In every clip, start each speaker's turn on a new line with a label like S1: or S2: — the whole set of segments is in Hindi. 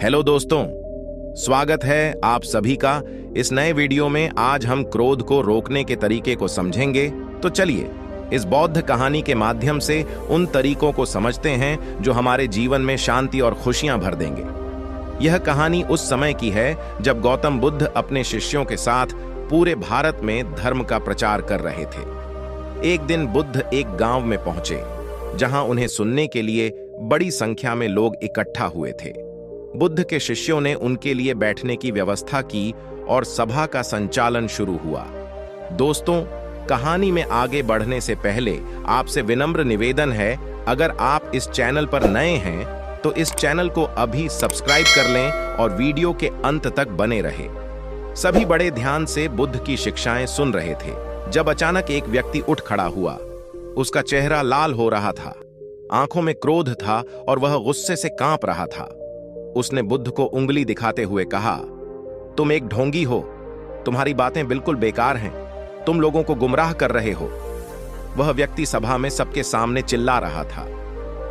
S1: हेलो दोस्तों, स्वागत है आप सभी का इस नए वीडियो में। आज हम क्रोध को रोकने के तरीके को समझेंगे। तो चलिए इस बौद्ध कहानी के माध्यम से उन तरीकों को समझते हैं जो हमारे जीवन में शांति और खुशियां भर देंगे। यह कहानी उस समय की है जब गौतम बुद्ध अपने शिष्यों के साथ पूरे भारत में धर्म का प्रचार कर रहे थे। एक दिन बुद्ध एक गांव में पहुंचे जहां उन्हें सुनने के लिए बड़ी संख्या में लोग इकट्ठा हुए थे। बुद्ध के शिष्यों ने उनके लिए बैठने की व्यवस्था की और सभा का संचालन शुरू हुआ। दोस्तों, कहानी में आगे बढ़ने से पहले आपसे विनम्र निवेदन है, अगर आप इस चैनल पर नए हैं तो इस चैनल को अभी सब्सक्राइब कर लें और वीडियो के अंत तक बने रहे। सभी बड़े ध्यान से बुद्ध की शिक्षाएं सुन रहे थे जब अचानक एक व्यक्ति उठ खड़ा हुआ। उसका चेहरा लाल हो रहा था, आंखों में क्रोध था और वह गुस्से से कांप रहा था। उसने बुद्ध को उंगली दिखाते हुए कहा, तुम एक ढोंगी हो, तुम्हारी बातें बिल्कुल बेकार हैं, तुम लोगों को गुमराह कर रहे हो। वह व्यक्ति सभा में सबके सामने चिल्ला रहा था,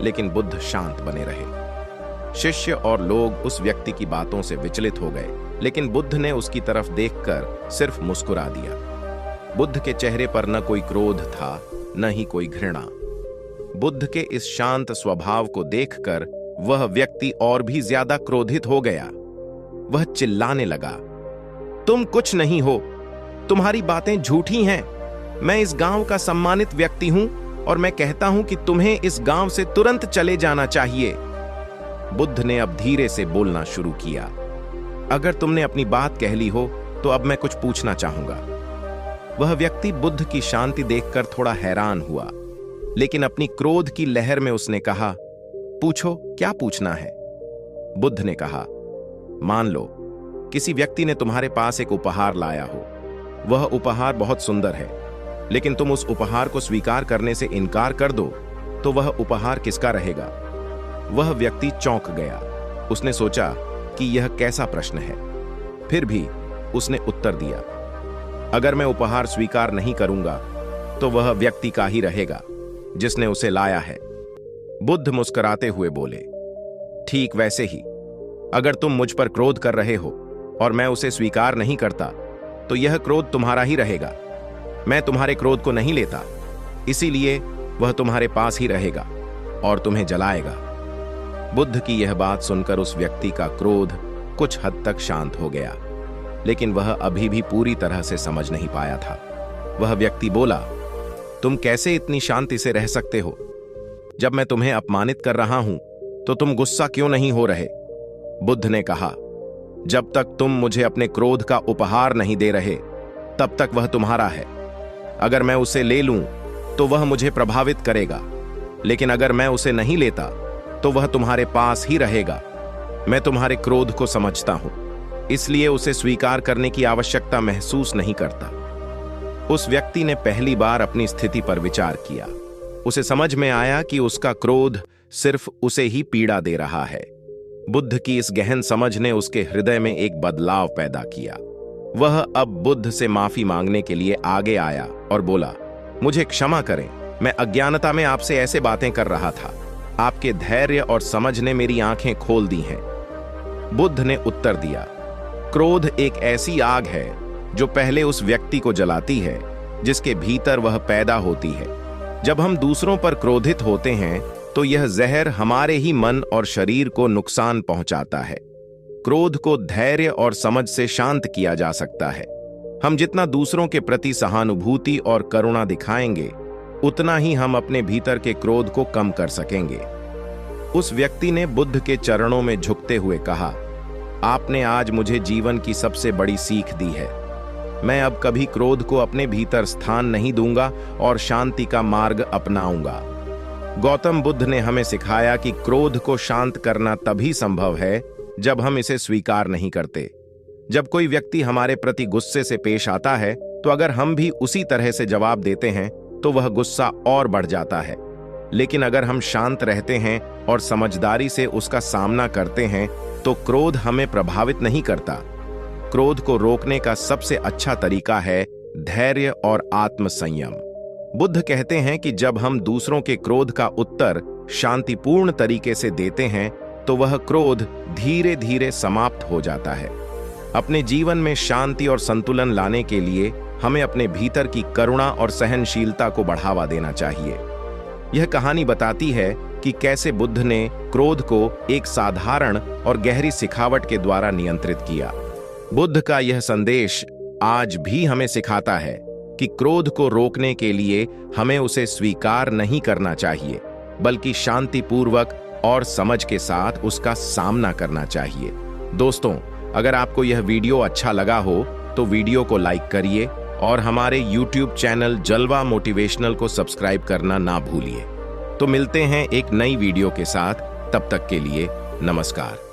S1: लेकिन बुद्ध शांत बने रहे। शिष्य और लोग उस व्यक्ति की बातों से विचलित हो गए, लेकिन बुद्ध ने उसकी तरफ देखकर सिर्फ मुस्कुरा दिया। बुद्ध के चेहरे पर न कोई क्रोध था, न ही कोई घृणा। बुद्ध के इस शांत स्वभाव को देखकर वह व्यक्ति और भी ज्यादा क्रोधित हो गया। वह चिल्लाने लगा, तुम कुछ नहीं हो, तुम्हारी बातें झूठी हैं। मैं इस गांव का सम्मानित व्यक्ति हूं और मैं कहता हूं कि तुम्हें इस गांव से तुरंत चले जाना चाहिए। बुद्ध ने अब धीरे से बोलना शुरू किया, अगर तुमने अपनी बात कह ली हो तो अब मैं कुछ पूछना चाहूंगा। वह व्यक्ति बुद्ध की शांति देखकर थोड़ा हैरान हुआ, लेकिन अपनी क्रोध की लहर में उसने कहा, पूछो, क्या पूछना है? बुद्ध ने कहा, मान लो किसी व्यक्ति ने तुम्हारे पास एक उपहार लाया हो। वह उपहार बहुत सुंदर है, लेकिन तुम उस उपहार को स्वीकार करने से इनकार कर दो तो वह उपहार किसका रहेगा? वह व्यक्ति चौंक गया। उसने सोचा कि यह कैसा प्रश्न है। फिर भी उसने उत्तर दिया, अगर मैं उपहार स्वीकार नहीं करूंगा तो वह व्यक्ति का ही रहेगा जिसने उसे लाया है। बुद्ध मुस्कुराते हुए बोले, ठीक वैसे ही अगर तुम मुझ पर क्रोध कर रहे हो और मैं उसे स्वीकार नहीं करता तो यह क्रोध तुम्हारा ही रहेगा। मैं तुम्हारे क्रोध को नहीं लेता, इसीलिए वह तुम्हारे पास ही रहेगा और तुम्हें जलाएगा। बुद्ध की यह बात सुनकर उस व्यक्ति का क्रोध कुछ हद तक शांत हो गया, लेकिन वह अभी भी पूरी तरह से समझ नहीं पाया था। वह व्यक्ति बोला, तुम कैसे इतनी शांति से रह सकते हो? जब मैं तुम्हें अपमानित कर रहा हूं तो तुम गुस्सा क्यों नहीं हो रहे? बुद्ध ने कहा, जब तक तुम मुझे अपने क्रोध का उपहार नहीं दे रहे तब तक वह तुम्हारा है। अगर मैं उसे ले लूं तो वह मुझे प्रभावित करेगा, लेकिन अगर मैं उसे नहीं लेता तो वह तुम्हारे पास ही रहेगा। मैं तुम्हारे क्रोध को समझता हूं, इसलिए उसे स्वीकार करने की आवश्यकता महसूस नहीं करता। उस व्यक्ति ने पहली बार अपनी स्थिति पर विचार किया। उसे समझ में आया कि उसका क्रोध सिर्फ उसे ही पीड़ा दे रहा है। बुद्ध की इस गहन समझ ने उसके हृदय में एक बदलाव पैदा किया। वह अब बुद्ध से माफी मांगने के लिए आगे आया और बोला, मुझे क्षमा करें, मैं अज्ञानता में आपसे ऐसे बातें कर रहा था। आपके धैर्य और समझ ने मेरी आंखें खोल दी हैं। बुद्ध ने उत्तर दिया, क्रोध एक ऐसी आग है जो पहले उस व्यक्ति को जलाती है जिसके भीतर वह पैदा होती है। जब हम दूसरों पर क्रोधित होते हैं तो यह जहर हमारे ही मन और शरीर को नुकसान पहुंचाता है। क्रोध को धैर्य और समझ से शांत किया जा सकता है। हम जितना दूसरों के प्रति सहानुभूति और करुणा दिखाएंगे, उतना ही हम अपने भीतर के क्रोध को कम कर सकेंगे। उस व्यक्ति ने बुद्ध के चरणों में झुकते हुए कहा, आपने आज मुझे जीवन की सबसे बड़ी सीख दी है। मैं अब कभी क्रोध को अपने भीतर स्थान नहीं दूंगा और शांति का मार्ग अपनाऊंगा। गौतम बुद्ध ने हमें सिखाया कि क्रोध को शांत करना तभी संभव है जब हम इसे स्वीकार नहीं करते। जब कोई व्यक्ति हमारे प्रति गुस्से से पेश आता है तो अगर हम भी उसी तरह से जवाब देते हैं तो वह गुस्सा और बढ़ जाता है। लेकिन अगर हम शांत रहते हैं और समझदारी से उसका सामना करते हैं तो क्रोध हमें प्रभावित नहीं करता। क्रोध को रोकने का सबसे अच्छा तरीका है धैर्य और आत्मसंयम। बुद्ध कहते हैं कि जब हम दूसरों के क्रोध का उत्तर शांतिपूर्ण तरीके से देते हैं तो वह क्रोध धीरे धीरे समाप्त हो जाता है। अपने जीवन में शांति और संतुलन लाने के लिए हमें अपने भीतर की करुणा और सहनशीलता को बढ़ावा देना चाहिए। यह कहानी बताती है कि कैसे बुद्ध ने क्रोध को एक साधारण और गहरी सिखावट के द्वारा नियंत्रित किया। बुद्ध का यह संदेश आज भी हमें सिखाता है कि क्रोध को रोकने के लिए हमें उसे स्वीकार नहीं करना चाहिए, बल्कि शांतिपूर्वक और समझ के साथ उसका सामना करना चाहिए। दोस्तों, अगर आपको यह वीडियो अच्छा लगा हो तो वीडियो को लाइक करिए और हमारे YouTube चैनल जलवा मोटिवेशनल को सब्सक्राइब करना ना भूलिए। तो मिलते हैं एक नई वीडियो के साथ, तब तक के लिए नमस्कार।